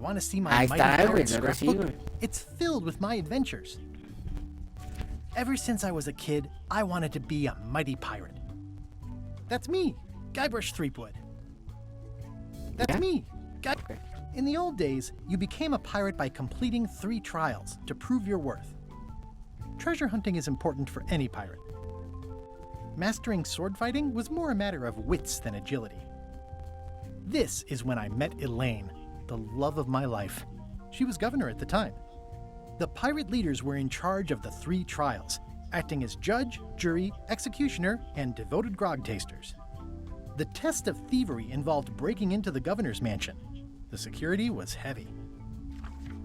Want to see my Ahí mighty está, pirate güey, lo scrapbook? recibo. It's filled with my adventures. Ever since I was a kid, I wanted to be a mighty pirate. That's me, Guybrush Threepwood. That's Yeah? me, Okay. In the old days, you became a pirate by completing 3 trials to prove your worth. Treasure hunting is important for any pirate. Mastering sword fighting was more a matter of wits than agility. This is when I met Elaine, the love of my life. She was governor at the time. The pirate leaders were in charge of the 3 trials, acting as judge, jury, executioner, and devoted grog tasters. The test of thievery involved breaking into the governor's mansion. The security was heavy.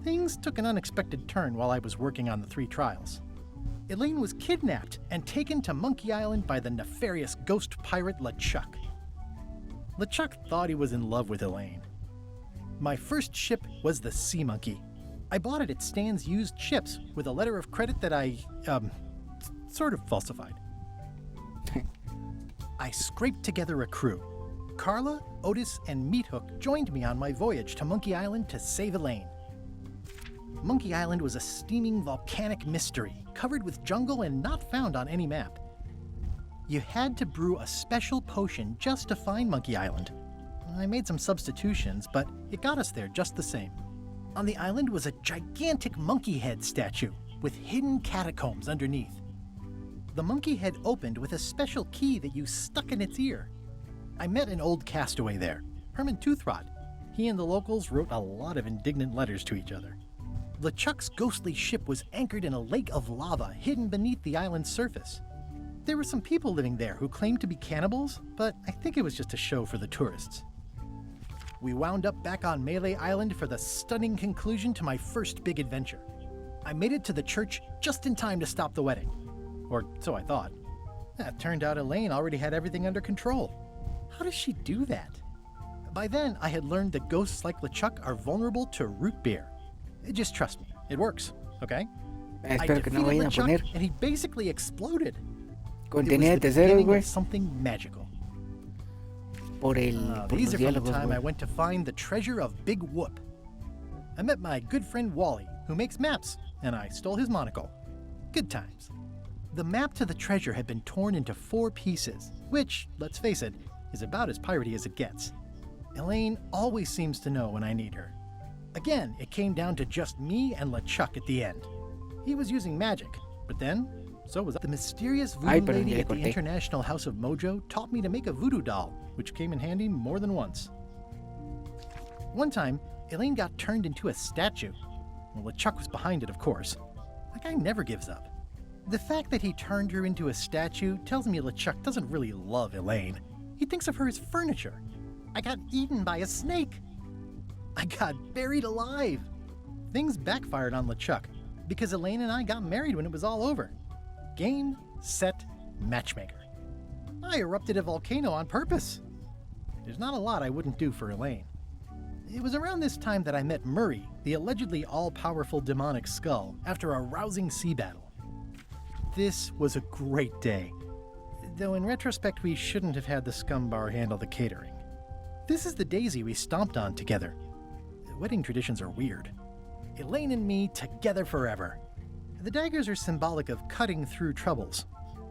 Things took an unexpected turn while I was working on the 3 trials. Elaine was kidnapped and taken to Monkey Island by the nefarious ghost pirate LeChuck. LeChuck thought he was in love with Elaine. My first ship was the Sea Monkey. I bought it at Stan's used ships with a letter of credit that I, sort of falsified. I scraped together a crew. Carla, Otis, and Meathook joined me on my voyage to Monkey Island to save Elaine. Monkey Island was a steaming volcanic mystery, covered with jungle and not found on any map. You had to brew a special potion just to find Monkey Island. I made some substitutions, but it got us there just the same. On the island was a gigantic monkey head statue with hidden catacombs underneath. The monkey head opened with a special key that you stuck in its ear. I met an old castaway there, Herman Toothrod. He and the locals wrote a lot of indignant letters to each other. LeChuck's ghostly ship was anchored in a lake of lava hidden beneath the island's surface. There were some people living there who claimed to be cannibals, but I think it was just a show for the tourists. We wound up back on Melee Island for the stunning conclusion to my first big adventure. I made it to the church just in time to stop the wedding. Or so I thought. It turned out Elaine already had everything under control. How does she do that? By then, I had learned that ghosts like LeChuck are vulnerable to root beer. Just trust me, it works, okay? I Espero que no defeated vayan a LeChuck, poner and he basically exploded. contenido It de was the terceros, beginning güey, of something magical. por These los are from the diálogos, time I güey. went to find the treasure of Big Whoop. I met my good friend Wally, who makes maps, and I stole his monocle. Good times. The map to the treasure had been torn into 4 pieces, which, let's face it, is about as piratey as it gets. Elaine always seems to know when I need her. Again, it came down to just me and LeChuck at the end. He was using magic, but then, so was I. The mysterious voodoo Perdón, lady ya le at the corté. International House of Mojo taught me to make a voodoo doll, which came in handy more than once. One time, Elaine got turned into a statue. Well, LeChuck was behind it, of course. That guy never gives up. The fact that he turned her into a statue tells me LeChuck doesn't really love Elaine. He thinks of her as furniture. I got eaten by a snake. I got buried alive. Things backfired on LeChuck because Elaine and I got married when it was all over. Game, set, matchmaker. I erupted a volcano on purpose. There's not a lot I wouldn't do for Elaine. It was around this time that I met Murray, the allegedly all-powerful demonic skull, after a rousing sea battle. This was a great day. Though in retrospect, we shouldn't have had the scumbar handle the catering. This is the daisy we stomped on together. Wedding traditions are weird. Elaine and me together forever. The daggers are symbolic of cutting through troubles,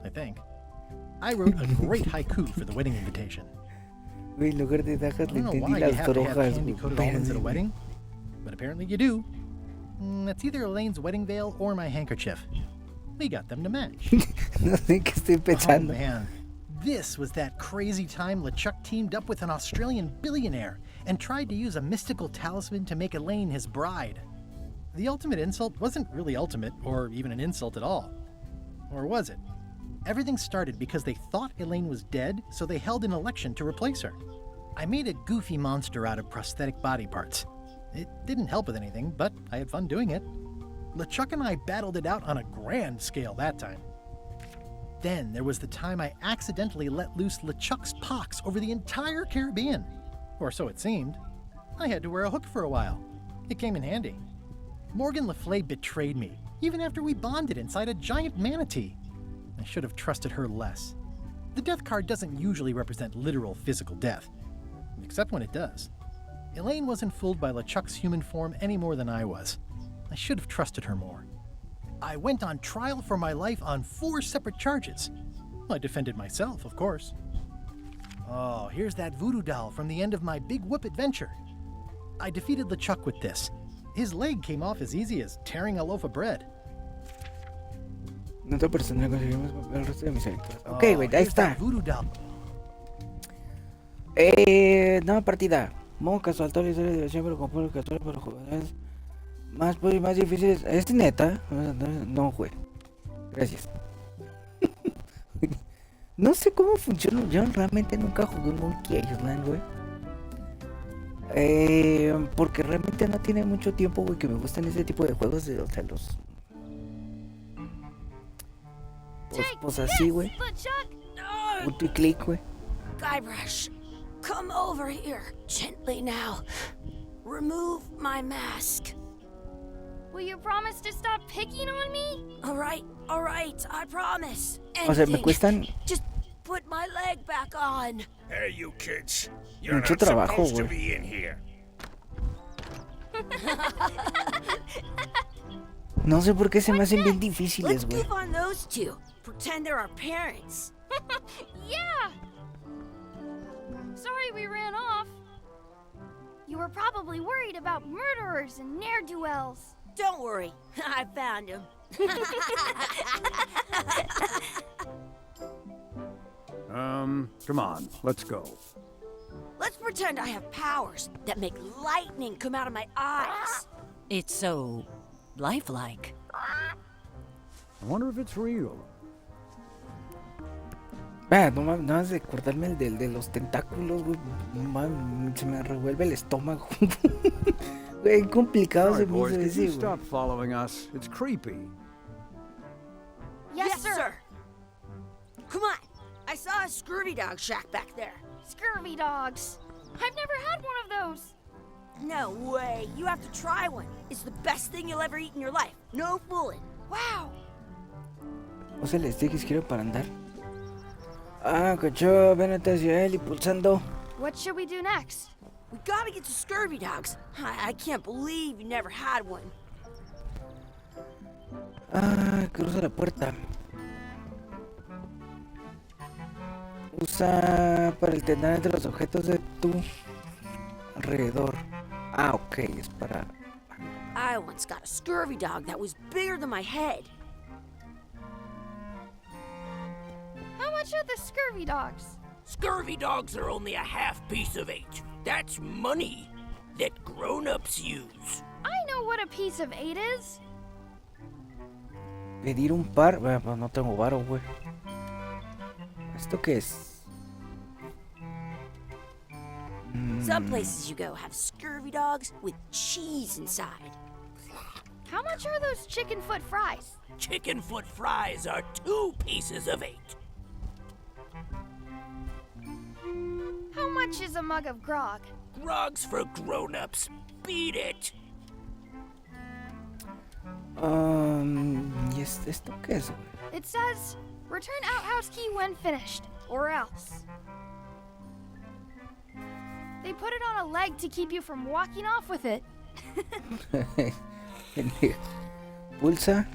I think. I wrote a great haiku for the wedding invitation. Güey, en lugar de I dagas le don't know entendí why you las have to have drogas, candy-coated güey. almonds at a Espérate, wedding, but apparently you do. That's either Elaine's wedding veil or my handkerchief. We got them to match. No sé qué estoy Oh pensando. man, this was that crazy time LeChuck teamed up with an Australian billionaire and tried to use a mystical talisman to make Elaine his bride. The ultimate insult wasn't really ultimate, or even an insult at all. Or was it? Everything started because they thought Elaine was dead, so they held an election to replace her. I made a goofy monster out of prosthetic body parts. It didn't help with anything, but I had fun doing it. LeChuck and I battled it out on a grand scale that time. Then there was the time I accidentally let loose LeChuck's pox over the entire Caribbean. Or so it seemed. I had to wear a hook for a while. It came in handy. Morgan Le Fay betrayed me, even after we bonded inside a giant manatee. I should have trusted her less. The death card doesn't usually represent literal physical death, except when it does. Elaine wasn't fooled by LeChuck's human form any more than I was. I should have trusted her more. I went on trial for my life on 4 separate charges. I defended myself, of course. Oh, here's that voodoo doll from the end of my Big Whoop adventure. I defeated LeChuck with this. His leg came off as easy as tearing a loaf of bread. No te personal conseguimos el resto de mis aventuras. Ok, güey, ahí here's está. that voodoo doll. Nueva partida. Modo casual, toda la historia de diversión, pero con puro casual para jugadores más y más difíciles. ¿Es neta? No, güey. Gracias. No sé cómo funciona. Yo realmente nunca jugué un Monkey Island, güey. Porque realmente no tiene mucho tiempo, güey, que me gustan ese tipo de juegos de, o sea, los... Pues así, güey. Punto y clic, güey. Guybrush, come over here, gently now. Remove my mask. Will you promise to stop picking on me? All right, I promise. O sea, me Anything. cuestan Just put my leg back on. Hey, you kids. You're mucho not trabajo, supposed to güey. be in here. No sé por qué se me hacen bien Let's difíciles, güey. move on those two. Pretend they're our parents. Yeah! Sorry we ran off. You were probably worried about murderers and ne'er-do-wells. Don't worry, I found him. Come on, let's go. Let's pretend I have powers that make lightning come out of my eyes. It's so lifelike. I wonder if it's real. No más de cortarme el de los tentáculos, güey. Se me revuelve el estómago. Güey, complicado se Alright, me hizo boys, could ese, you güey. stop following us? It's creepy. Yes, sir. Come on, I saw a scurvy dog shack back there. Scurvy dogs. I've never had one of those. No way, you have to try one. It's the best thing you'll ever eat in your life. No fooling. Wow. Usa el stick izquierdo para andar. Cocho, ven hacia él y pulsando. What should we do next? We gotta get to scurvy dogs. I can't believe you never had one. Cruza la puerta. Usa para alternar entre los objetos de tu alrededor. Ok, es para... I once got a scurvy dog that was bigger than my head. How much are the scurvy dogs? Scurvy dogs are only a half piece of 8. That's money that grown-ups use. I know what a piece of 8 is. Pedir un par... Bueno, pues no tengo varo, güey. ¿Esto qué es? Some places you go have scurvy dogs with cheese inside. How much are those chicken foot fries? Chicken foot fries are 2 pieces of 8. How much is a mug of grog? Grog's for grown-ups. Beat it. ¿Y esto qué es, güey? It says, return outhouse key when finished, or else. They put it on a leg to keep you from walking off with it. Pulsa.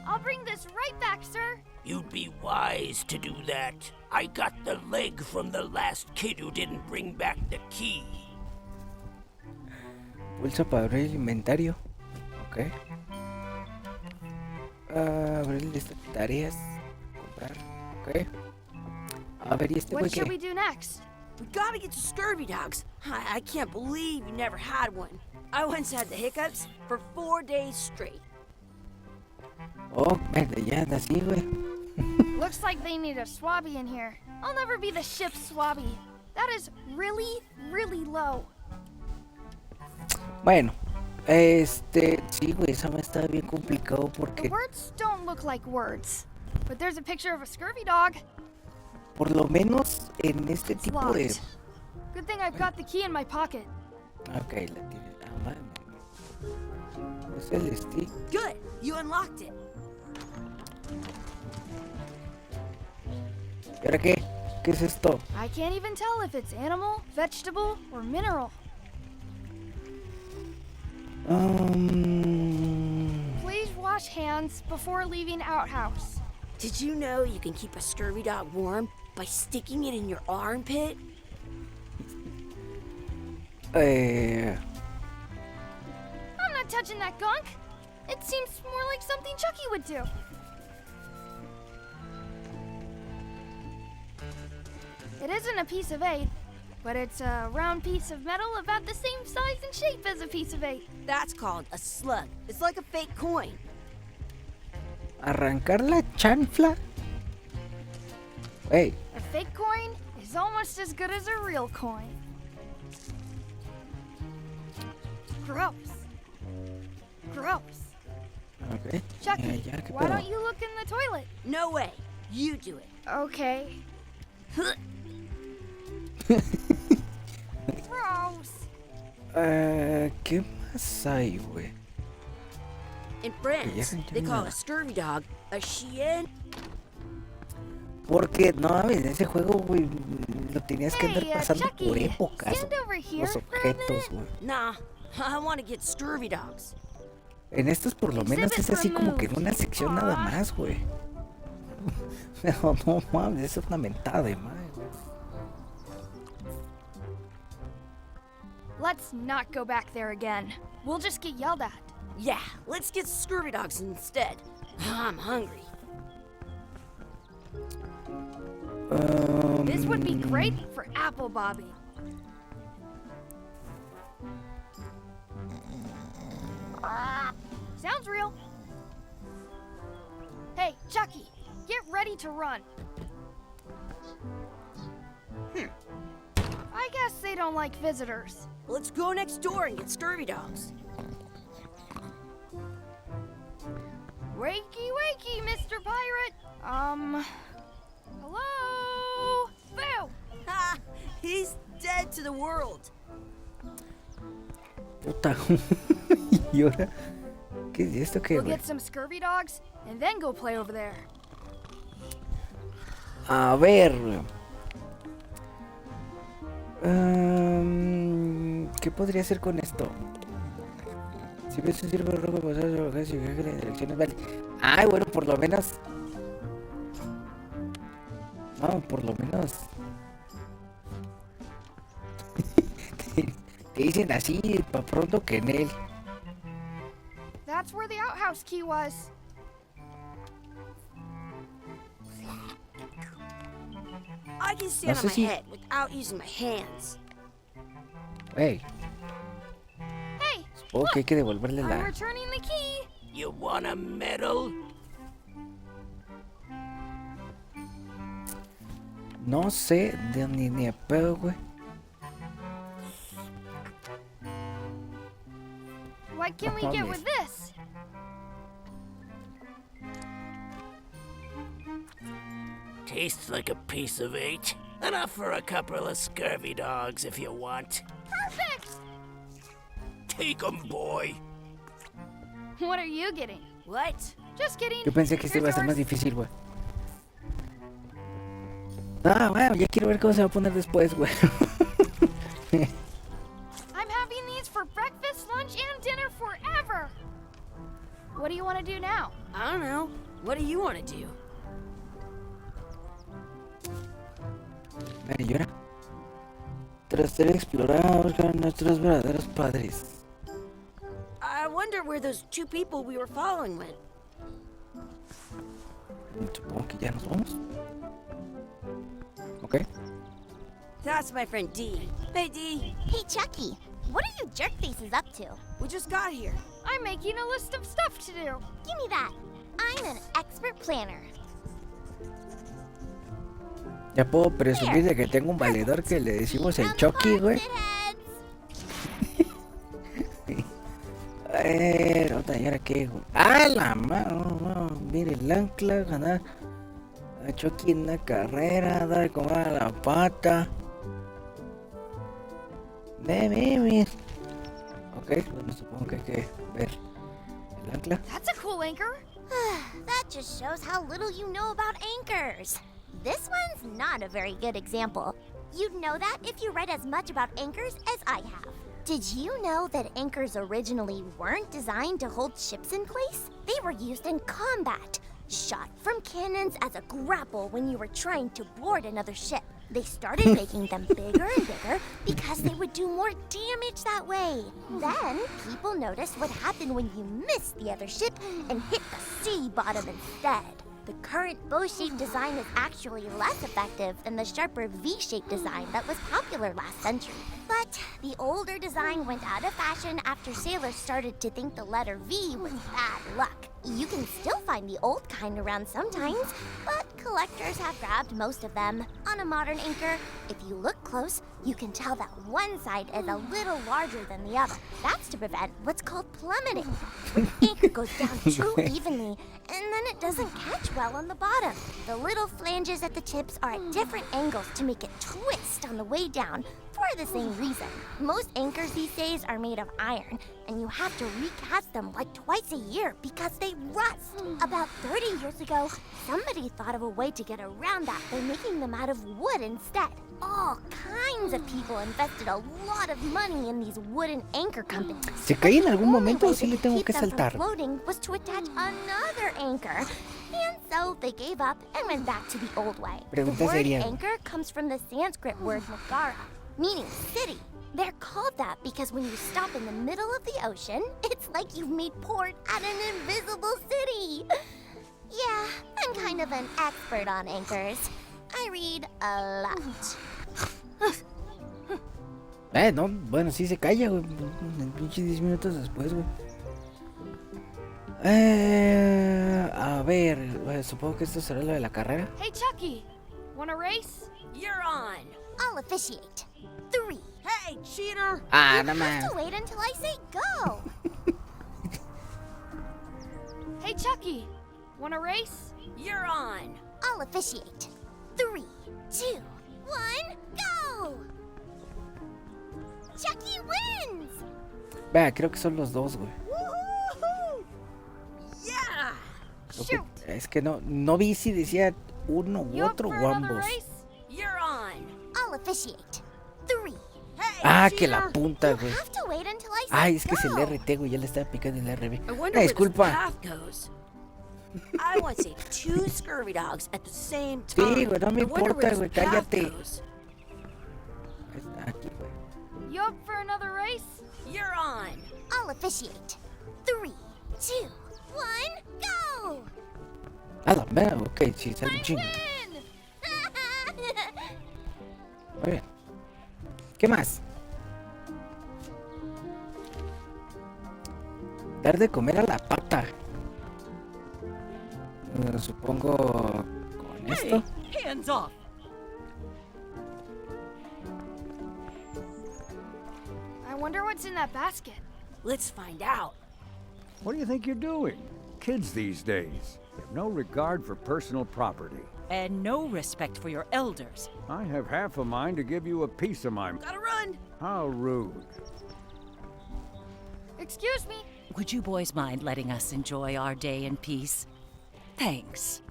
I'll bring this right back, sir. You'd be wise to do that. I got the leg from the last kid who didn't bring back the key. Pulsa para abrir el inventario. Ok. Abrir lista de tareas. Comprar. Ok. A ver, ¿y este güey What should qué? we do next? We gotta get to scurvy dogs. I can't believe you never had one. I once had the hiccups for 4 days straight. Oh, ya, así, güey. Looks like they need a swabby in here. I'll never be the ship's swabby. That is really, really low. Bueno, sí, güey, esa me está bien complicado The porque words don't look like words. But there's a picture of a scurvy dog. por lo menos en este It's tipo de... locked. Good thing I've got the key in my pocket. Ok, la tiene la mano. Es el stick. Good, you unlocked it. ¿Y ahora qué? ¿Qué es esto? I can't even tell if it's animal, vegetable, or mineral. Please wash hands before leaving outhouse. Did you know you can keep a scurvy dog warm by sticking it in your armpit? I'm not touching that gunk. It seems more like something Chucky would do. It isn't a piece of eight, but it's a round piece of metal about the same size and shape as a piece of eight. That's called a slug. It's like a fake coin. Arrancar la chanfla. Hey, A fake coin is almost as good as a real coin. Gross. Gross. ok. Chucky, Ya, ¿qué why pedo? don't you look in the toilet? No way. You do it. Okay. Gross. ¿Qué más hay, güey? In France, Ya no they entiendo call nada. a scurvy dog a chien. Porque, no mames, ese juego, güey, lo tenías que andar Hey, pasando por Chucky, épocas. stand over here Los for a objetos, minute. güey. Nah, I want to get scurvy dogs. En estos por lo menos es así como que en una sección nada más, güey. Pero no mames, eso es una mentada de madre, güey. Let's not go back there again. We'll just get yelled at. Yeah, let's get scurvy dogs instead. I'm hungry. This would be great for apple bobbing. Sounds real. Hey, Chucky, get ready to run. I guess they don't like visitors. Let's go next door and get scurvy dogs. Wakey, wakey, Mr. Pirate. Hello? Boo! Ha! He's dead to the world. Puta. ¿Y ahora? ¿Qué es esto qué, We'll güey? get some scurvy dogs and then go play over there. A ver. ¿Qué podría hacer con esto? Si ves un círculo rojo pasar sobre hojas y viaje en direcciones, vale. Ay, bueno, por lo menos. No, por lo menos. te dicen así, pa' pronto que en él. That's where the outhouse key was. I can stand No on sé my si- head without using my hands. Hey, Hey, supongo que hay que devolverle I'm la. returning the key. You want a medal? No sé de ni a pedo, güey. What can we get with this? Tastes like a piece of eight. Enough for a couple of scurvy dogs if you want. Perfect! Take 'em, boy. What are you getting? What? Just kidding. Yo pensé que este Here's iba a ser más yours. difícil, güey. Ah, bueno, ya quiero ver cómo se va a poner después, güey. I'm having these for breakfast, lunch, and dinner forever. What do you want to do now? I don't know. What do you want to do? Vale, ¿y ahora? Tras ser explorados, buscar nuestros verdaderos padres. I wonder where those two people we were following went. Supongo que ya nos vamos. Ok. That's my friend Dee. Hey, Dee. Hey, Chucky, what are you jerk faces up to? We just got here. I'm making a list of stuff to do. Give me that. I'm an expert planner. Ya puedo presumir de que tengo un valedor que le decimos el Chucky, güey. A ver, otra, ¿y ahora qué, güey? ¡Ah, la mano! No, mire, el ancla, ganar a Chucky en la carrera, dar de comer a la pata. Mira. Ok, bueno, supongo que hay que ver el ancla. That's a cool anchor. That just shows how little you know about anchors. This one's not a very good example. You'd know that if you read as much about anchors as I have. Did you know that anchors originally weren't designed to hold ships in place? They were used in combat, shot from cannons as a grapple when you were trying to board another ship. They started making them bigger and bigger because they would do more damage that way. Then, people noticed what happened when you missed the other ship and hit the sea bottom instead. The current bow-shaped design is actually less effective than the sharper V-shaped design that was popular last century. But the older design went out of fashion after sailors started to think the letter V was bad luck. You can still find the old kind around sometimes, but collectors have grabbed most of them. On a modern anchor, if you look close, you can tell that one side is a little larger than the other. That's to prevent what's called plummeting, when anchor goes down too evenly, and then it doesn't catch well on the bottom. The little flanges at the tips are at different angles to make it twist on the way down for the same reason. Most anchors these days are made of iron, and you have to recast them like twice a year because they rust. About 30 years ago, somebody thought of a way to get around that by making them out of wood instead. All kinds of people invested a lot of money in these wooden anchor companies. Se cae en algún The only momento, way sí le tengo keep que them from saltar. floating was to attach another anchor. And so they gave up and went back to the old way. The Pregunta word seria. anchor comes from the Sanskrit word nagara, meaning city. They're called that because when you stop in the middle of the ocean, it's like you've made port at an invisible city. Yeah, I'm kind of an expert on anchors. I read a lot. No, bueno, sí se calla, güey. Pinche 10 minutos después, güey. A ver, supongo que esto será lo de la carrera. Hey, Chucky, wanna race? You're on. I'll officiate. 3. Hey, cheater! Ah, no You have man. to wait until I say go. Hey, Chucky, wanna race? You're on. I'll officiate. 3, 2, 1, go! Chucky wins! Vea, creo que son los dos, güey. Woohoo! Yeah! Creo que- Es que no vi si decía uno u You up otro for o another ambos. race? You're on. I'll officiate. 3. Hey, Ah, cheater! que la punta, You güey. have to wait until I say Ay, es que es el go. RT, güey. Ya le estaba picando el RB. I wonder Una where this disculpa. path goes. I want to see 2 scurvy dogs at the same Sí, time. güey, no me I wonder importa, where güey, this path cállate. goes. Ahí está, aquí, güey. You up for another race? You're on. I'll officiate. 3, 2, 1, go! Nada, vea, ok, sí, sale un chingo. Win! Muy bien. ¿Qué más? Dar de comer a la pata. Supongo con esto. Hands off. I wonder what's in that basket. Let's find out. What do you think you're doing? Kids these days have no regard for personal property. And no respect for your elders. I have half a mind to give you a piece of my... Gotta run. How rude. Excuse me. Would you boys mind letting us enjoy our day in peace? Thanks.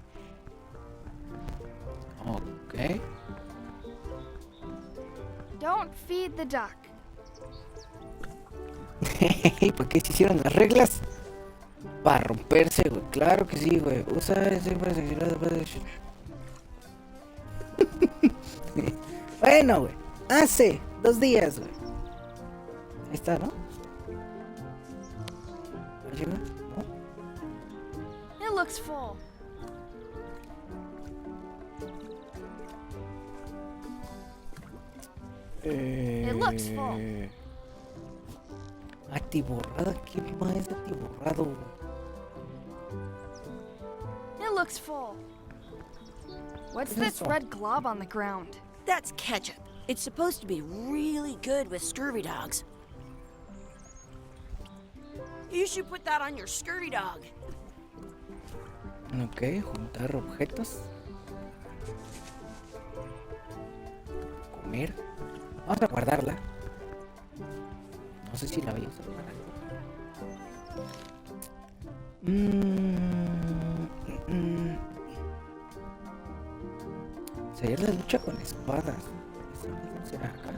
Ok. Don't feed the duck. ¿Por qué se hicieron las reglas? Para romperse, güey. Claro que sí, güey. Usa ese para seguir. Bueno, güey. Hace 2 días, güey. Ahí está, ¿no? ¿No llega? ¿No? It looks full. It looks full. Atiborrada, ¿qué más es atiborrado, güey? It looks full. What's ¿Qué es this eso? red glob on the ground? That's ketchup. It's supposed to be really good with scurvy dogs. You should put that on your scurvy dog. Ok, juntar objetos. Comer. Vamos a guardarla. No sé si la voy a usar para algo. Sería la lucha con espadas. ¿Esa no será acá?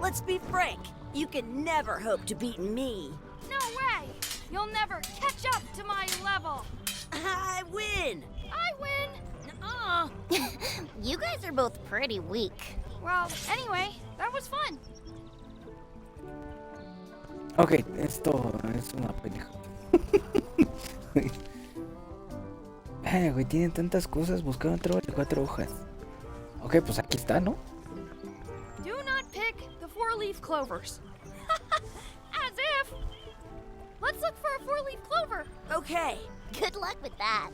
Let's be frank. You can never hope to beat me. No way! You'll never catch up to my level. I win. I win. You guys are both pretty weak. Well, anyway, that was fun. Ok, esto es una pendeja. Ay, güey, tienen tantas cosas. Buscar un trabajo de 4 hojas. Ok, pues aquí está, ¿no? Do not pick the 4-leaf clovers. As if. Let's look for a 4-leaf clover. Okay. Good luck with that.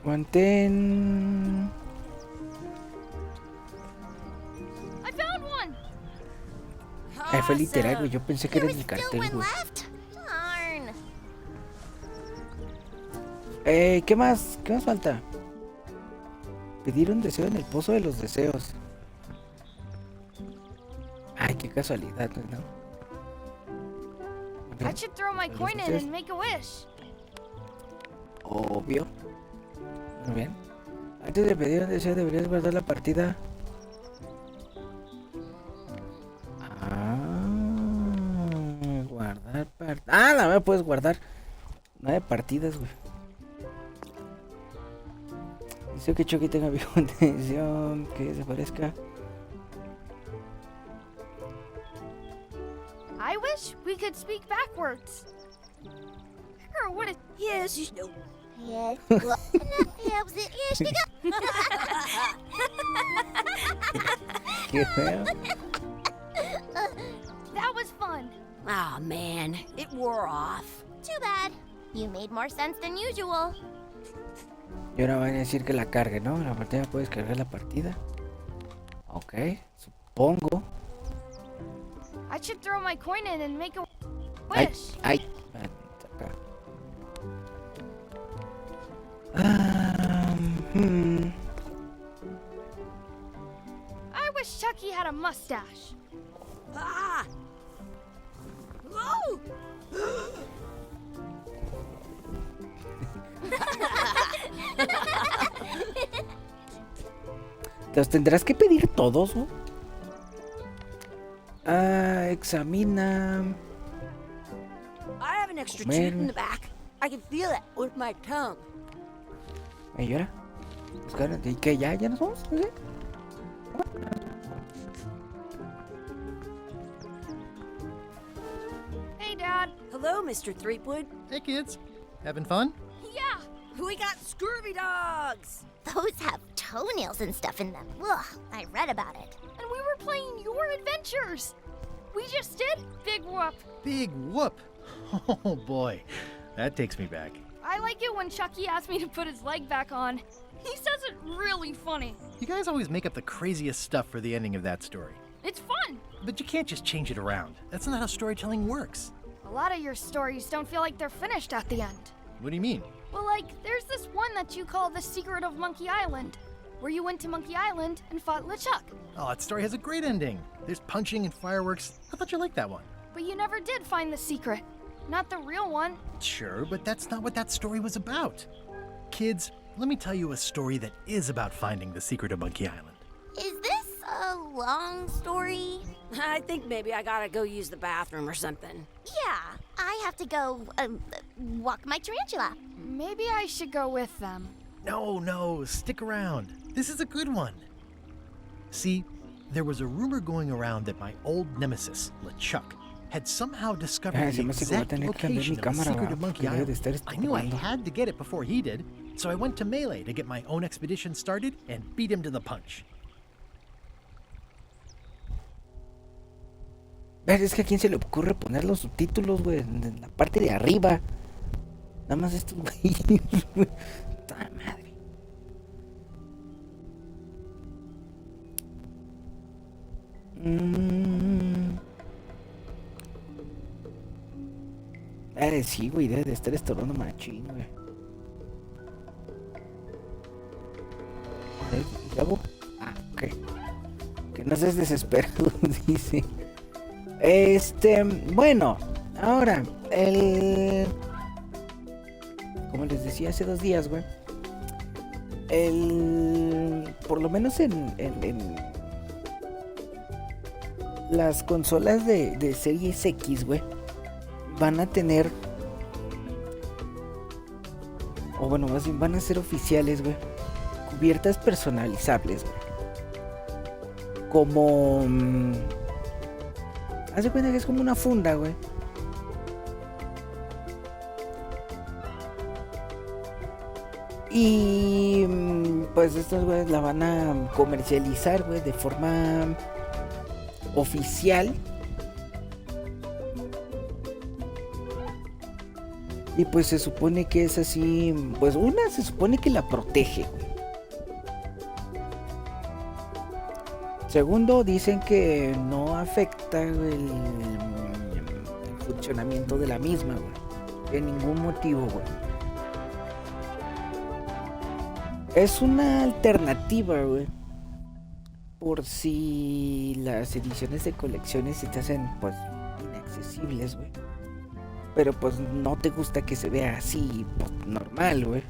Mantén. I found one. Ay, fue literal, güey. Yo pensé que There era was mi still cartel, one güey. left. Darn. ¿Qué más? ¿Qué más falta? Pedir un deseo en el pozo de los deseos. Ay, qué casualidad, ¿no? I should throw my coin in and make a wish. Obvio. Muy bien. Antes de pedir un deseo deberías guardar la partida. Guardar partida. Ah, la verdad puedes guardar 9 partidas, güey. Deseo que Chucky tenga viejo intención, que se parezca. I wish we could speak backwards. Or what if... Yes, you know. Yes. Well, yes, you go. Qué feo. That was fun. Aw, man. It wore off. Too bad. You made more sense than usual. Y ahora van a decir que la cargue, ¿no? La partida puedes cargar la partida. Ok, supongo. I should throw my coin in and make a Ay, wish. ay. Acá. I wish Chucky had a mustache. Ah! Oh! ¿Los tendrás que pedir todos, no? Examina. I have an extra Man. tooth in the back. I can feel it with my tongue. ¿Me llora? ¿Y qué? ¿Ya nos vamos? ¿Sí? Hey, Dad. Hello, Mr. Threepwood. Hey, kids. Having fun? Yeah. We got scurvy dogs. Those have toenails and stuff in them. Ugh, I read about it. And we were playing your adventures. We just did Big Whoop. Big whoop. Oh, boy. That takes me back. I like it when Chucky asked me to put his leg back on. He says it really funny. You guys always make up the craziest stuff for the ending of that story. It's fun. But you can't just change it around. That's not how storytelling works. A lot of your stories don't feel like they're finished at the end. What do you mean? Well, like, there's this one that you call The Secret of Monkey Island, where you went to Monkey Island and fought LeChuck. Oh, that story has a great ending. There's punching and fireworks. I thought you liked that one. But you never did find the secret. Not the real one. Sure, but that's not what that story was about. Kids, let me tell you a story that is about finding the secret of Monkey Island. Is this a long story? I think maybe I gotta go use the bathroom or something. Yeah, I have to go walk my tarantula. Maybe I should go with them. No, stick around. This is a good one. See, there was a rumor going around that my old nemesis, LeChuck, had somehow discovered the exact location of the secret of Monkey Island. I knew I had to get it before he did, so I went to Melee to get my own expedition started and beat him to the punch. Es que a quién se le ocurre poner los subtítulos, güey, en la parte de arriba. Nada más estos güeyes, güey. ¡Ta madre! Sí, güey, debe de estar estorbando machín, güey. ¿Grabo? Ah, ok. Que no seas desesperado, dice. Bueno, ahora, como les decía hace 2 días, güey, Por lo menos en las consolas de Series X, güey, van a tener, o bueno, más bien van a ser oficiales, güey, cubiertas personalizables, güey. Como haz de cuenta que es como una funda, güey. Y pues estos güeyes la van a comercializar, güey, de forma oficial. Y pues se supone que es así, pues una se supone que la protege, güey. Segundo, dicen que no afecta el funcionamiento de la misma, güey. De ningún motivo, güey. Es una alternativa, güey. Por si las ediciones de colecciones se te hacen, pues, inaccesibles, güey. Pero, pues, no te gusta que se vea así, pues, normal, güey.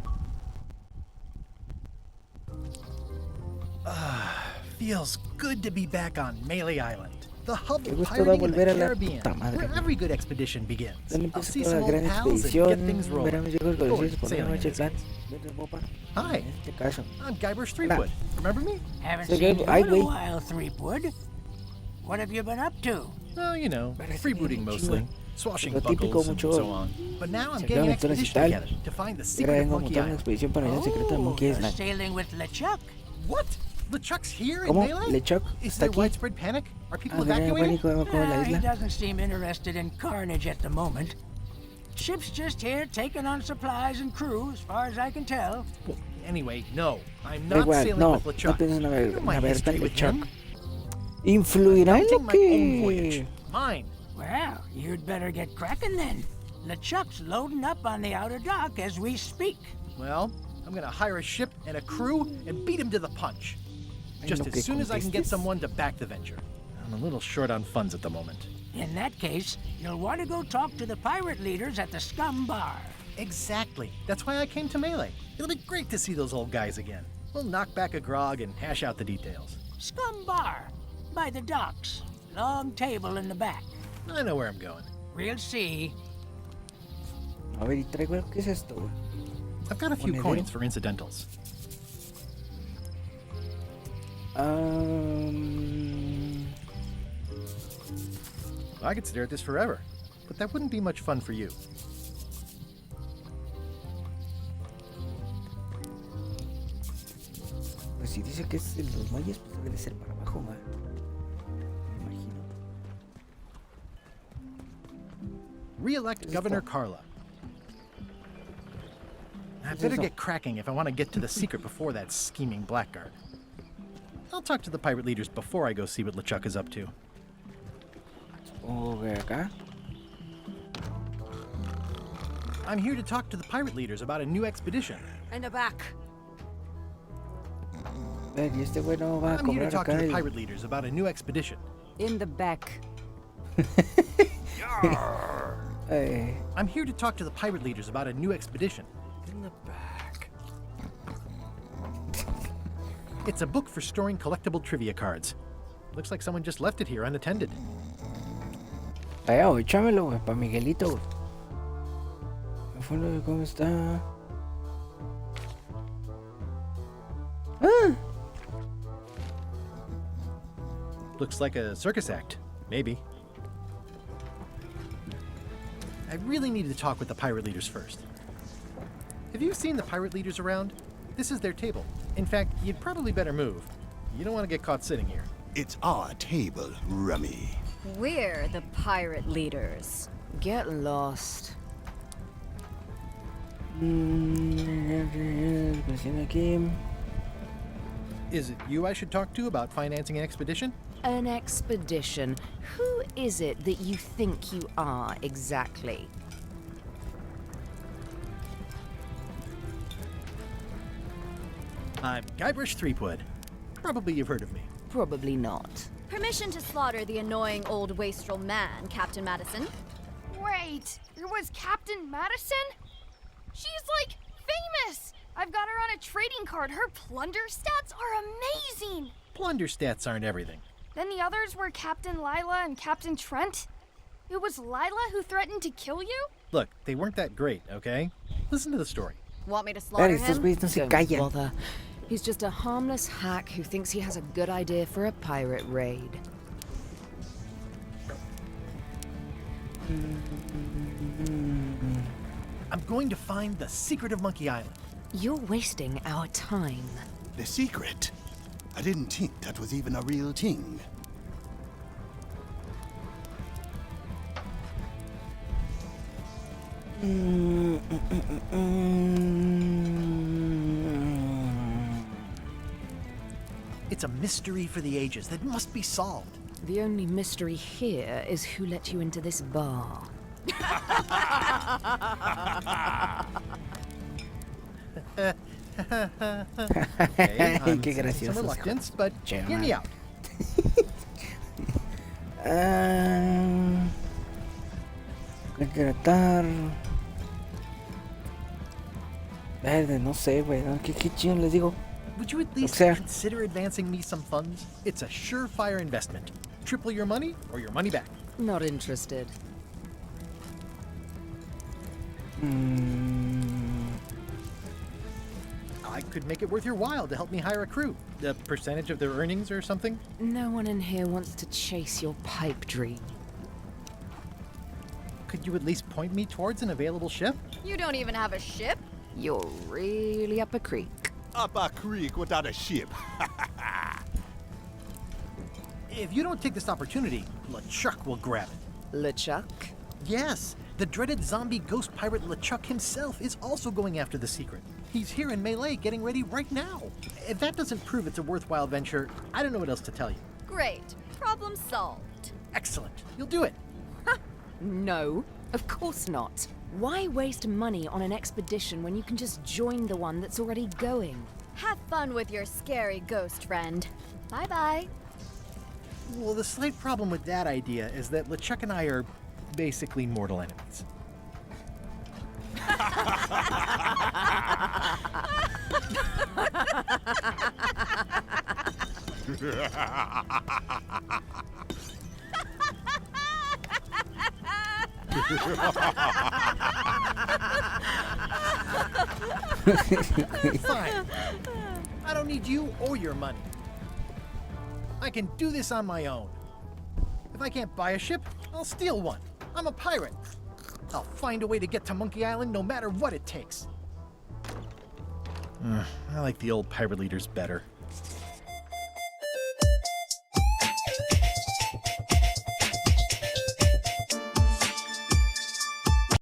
Feels good to be back on Melee Island, the hub Qué of gusto da pirating in volver the a la Caribbean, puta madre, where güey. every good expedition begins. Donde I'll empieza see toda some la old gran pals and get expedición. things rolling. Ver a mis viejos Forward conocidos por sailing una noche in plan. this Vete, popa. Hi, En este caso. I'm Guybrush Threepwood. Remember me? Haven't So seen good. you Ay, in a güey. while, Threepwood. What have you been up to? Oh, you know, Parece freebooting bien mostly, chido. swashing Lo típico, buckles and mucho. so on. But now I'm Se getting an acaban aventuras y expedition tal. together to find the Y ahora secret of vengo a Monkey montar una Island. expedición para ir al secreto de Monkey you're Island. sailing with LeChuck. What? LeChuck's here in ¿Cómo? Melee? ¿LeChuck Is está there aquí? widespread panic? Are people Gran evacuating? pánico como la He isla. doesn't seem interested in carnage at the moment. Ship's just here taking on supplies and crew, as far as I can tell. Well, anyway, no. I'm Da not igual, sailing no, with no LeChuck. pienso You know my navegar history tan with LeChuck. him. ¿Influirá en I'll take lo my own voyage. que...? Mine. Well, you'd better get cracking then. LeChuck's loading up on the outer dock as we speak. Well, I'm gonna hire a ship and a crew and beat him to the punch. En Just lo que as soon as I can get contestes. someone to back the venture. I'm a little short on funds at the moment. In that case, you'll want to go talk to the pirate leaders at the Scum Bar. Exactly. That's why I came to Melee. It'll be great to see those old guys again. We'll knock back a grog and hash out the details. Scum Bar, by the docks. Long table in the back. I know where I'm going. We'll see. A ver, y traigo... ¿Qué es esto, güey? I've got a few Monedero. coins for incidentals. I could stare at this forever, but that wouldn't be much fun for you. Pues si dice que es en los muelles, pues debe de ser para abajo, güey. Me imagino. Re-elect Is Governor that- Carla. I Is better that- get cracking if I want to get to the secret before that scheming blackguard. I'll talk to the pirate leaders before I go see what LeChuck is up to. Supongo que acá. I'm here to talk to the pirate leaders about a new expedition. In the back. A ver, y este güey no va a I'm here to cobrar talk to acá the el... pirate leaders about a new expedition. In the back. I'm here to talk to the pirate leaders about a new expedition. En la back. It's a book for storing collectible trivia cards. Looks like someone just left it here unattended. Allá, güey, échamelo, güey, para Miguelito, güey. ¿Cómo está? Ah, Looks like a circus act. Maybe. I really need to talk with the pirate leaders first. Have you seen the pirate leaders around? This is their table. In fact, you'd probably better move. You don't want to get caught sitting here. It's our table, Rummy. We're the pirate leaders. Get lost. Aquí. Is it you I should talk to about financing an expedition? An expedition. Who is it that you think you are exactly? I'm Guybrush Threepwood. Probably you've heard of me. Probably not. Permission to slaughter the annoying old wastrel man, Captain Madison. Wait, it was Captain Madison? She's like famous! I've got her on a trading card. Her plunder stats are amazing. Plunder stats aren't everything. Then the others were Captain Lila and Captain Trent. It was Lila who threatened to kill you? Look, they weren't that great, okay? Listen to the story. Want me to slaughter Estos him? güeyes no se Don't callan. bother. He's just a harmless hack who thinks he has a good idea for a pirate raid. I'm going to find the secret of Monkey Island. You're wasting our time. The secret? I didn't think that was even a real thing. It's a mystery for the ages that must be solved. The only mystery here is who let you into this bar. Okay, I'm Qué sensing gracioso. some reluctance, but Che, hear me man. out. Contratar. Verde, no sé, güey. ¿No? ¿Qué chingón les digo? Would you at least sea- consider advancing me some funds? It's a surefire investment. Triple your money or your money back. Not interested. I could make it worth your while to help me hire a crew. A percentage of their earnings or something? No one in here wants to chase your pipe dream. Could you at least point me towards an available ship? You don't even have a ship? You're really up a creek. Up a creek without a ship. If you don't take this opportunity, LeChuck will grab it. LeChuck? Yes, the dreaded zombie ghost pirate LeChuck himself is also going after the secret. He's here in Melee getting ready right now. If that doesn't prove it's a worthwhile venture, I don't know what else to tell you. Great. Problem solved. Excellent. You'll do it. No, of course not. Why waste money on an expedition when you can just join the one that's already going? Have fun with your scary ghost friend. Bye-bye. Well, the slight problem with that idea is that LeChuck and I are basically mortal enemies. Fine. I don't need you or your money. I can do this on my own. If I can't buy a ship, I'll steal one. I'm a pirate. I'll find a way to get to Monkey Island no matter what it takes. I like the old pirate leaders better.